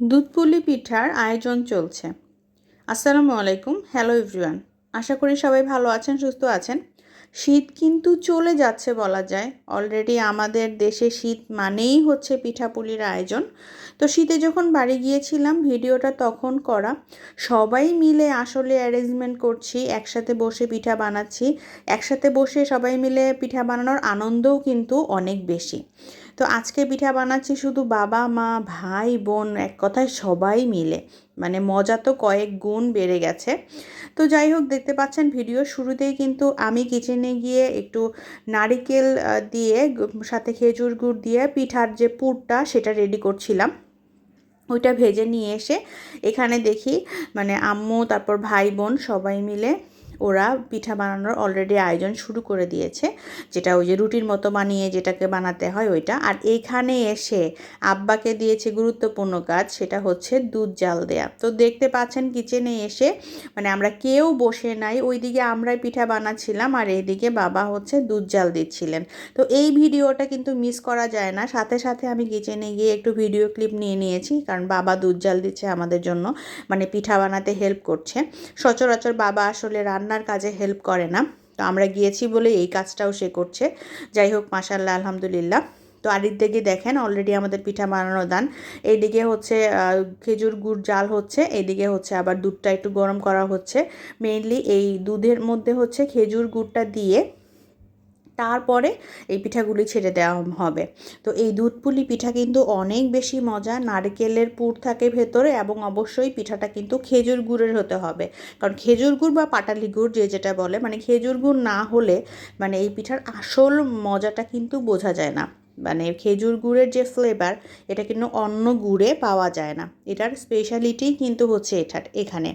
দুধপুলি পিঠার আয়োজন চলছে। আসসালামু আলাইকুম, হ্যালো এভরিওয়ান। আশা করি সবাই ভালো আছেন, সুস্থ আছেন। শীত কিন্তু চলে যাচ্ছে বলা যায়। অলরেডি আমাদের দেশে শীত মানেই হচ্ছে পিঠাপুলির আয়োজন। তো শীতে যখন বাড়ি গিয়েছিলাম ভিডিওটা তখন করা। সবাই মিলে আসলে অ্যারেঞ্জমেন্ট করছি, একসাথে বসে পিঠা বানাচ্ছি। একসাথে বসে সবাই মিলে পিঠা বানানোর আনন্দও কিন্তু অনেক বেশি। তো আজকে পিঠা বানাচ্ছি শুধু বাবা মা ভাই বোন, এক কথায় সবাই মিলে। মানে মজা তো কয়েক গুণ বেড়ে গেছে। তো যাই হোক, দেখতে পাচ্ছেন ভিডিও শুরুতেই কিন্তু আমি কিচেনে গিয়ে একটু নারিকেল দিয়ে সাথে খেজুর গুড় দিয়ে পিঠার যে পুরটা সেটা রেডি করছিলাম। ওইটা ভেজে নিয়ে এসে এখানে দেখি মানে আম্মু তারপর ভাই বোন সবাই মিলে ওরা পিঠা বানানোর অলরেডি আয়োজন শুরু করে দিয়েছে, যেটা ওই যে রুটির মতো বানিয়ে যেটাকে বানাতে হয় ওইটা। আর এইখানে এসে আব্বাকে দিয়েছে গুরুত্বপূর্ণ কাজ, সেটা হচ্ছে দুধ জাল দেয়া। তো দেখতে পাচ্ছেন কিচেনে এসে মানে আমরা কেউ বসে নাই, ওইদিকে আমরাই পিঠা বানাচ্ছিলাম আর এইদিকে বাবা হচ্ছে দুধ জাল দিচ্ছিলেন। তো এই ভিডিওটা কিন্তু মিস করা যায় না। সাথে সাথে আমি কিচেনে গিয়ে একটু ভিডিও ক্লিপ নিয়ে নিয়েছি, কারণ বাবা দুধ জাল দিচ্ছে আমাদের জন্য, মানে পিঠা বানাতে হেল্প করছে। সচরাচর বাবা আসলে রান্নার কাজে হেল্প করে না, তো আমরা গিয়েছি বলে এই কাজটাও সে করছে। যাই হোক, মাশাআল্লাহ, আলহামদুলিল্লাহ। তো আরেক দিকে দেখেন অলরেডি আমাদের পিঠা বানানো দান। এইদিকে হচ্ছে খেজুর গুড় জাল হচ্ছে, এইদিকে হচ্ছে আবার দুধটা একটু গরম করা হচ্ছে। মেইনলি এই দুধের মধ্যে হচ্ছে খেজুর গুড়টা দিয়ে তারপরে এই পিঠাগুলি ছেড়ে দেওয়া হবে। তো এই দুধপুলি পিঠা কিন্তু অনেক বেশি মজা। নারকেলের পুর থাকে ভেতরে এবং অবশ্যই পিঠাটা কিন্তু খেজুর গুড়ের হতে হবে, কারণ খেজুর গুড় বা পাটালি গুড় যে যেটা বলে, মানে খেজুর গুড় না হলে মানে এই পিঠার আসল মজাটা কিন্তু বোঝা যায় না। মানে খেজুর গুড়ের যে ফ্লেভার, এটা কিন্তু অন্য গুড়ে পাওয়া যায় না। এটার স্পেশালিটি কিন্তু হচ্ছে এখানে।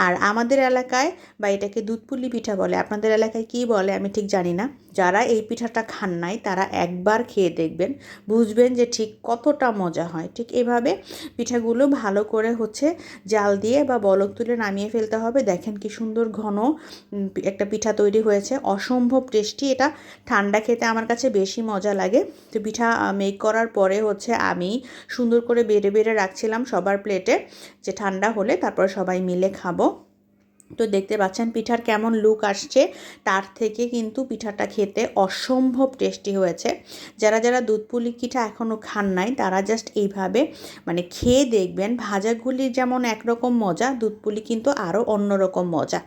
আর আমাদের এলাকায় বা এটাকে দুধপুলি পিঠা বলে, আপনাদের এলাকায় কী বলে আমি ঠিক জানি না। যারা এই পিঠাটা খান নাই তারা একবার খেয়ে দেখবেন, বুঝবেন যে ঠিক কতটা মজা হয়। ঠিক এভাবে পিঠাগুলো ভালো করে হচ্ছে জাল দিয়ে বা বলক তুলে নামিয়ে ফেলতে হবে। দেখেন কি সুন্দর ঘন একটা পিঠা তৈরি হয়েছে, অসম্ভব টেস্টি। এটা ঠান্ডা খেতে আমার কাছে বেশি মজা লাগে। তো পিঠা মেক করার পরে হচ্ছে আমি সুন্দর করে বেড়ে বেড়ে রাখছিলাম সবার প্লেটে, যে ঠান্ডা হলে তারপর সবাই মিলে খাবো। তো দেখতে পাচ্ছেন পিঠার কেমন লুক আসছে, তার থেকে কিন্তু পিঠাটা খেতে অসম্ভব টেস্টি হয়েছে। যারা যারা দুধপুলি পিঠা এখনও খান নাই তারা জাস্ট এইভাবে মানে খেয়ে দেখবেন। ভাজাগুলি যেমন একরকম মজা, দুধপুলি কিন্তু আরও অন্যরকম মজা।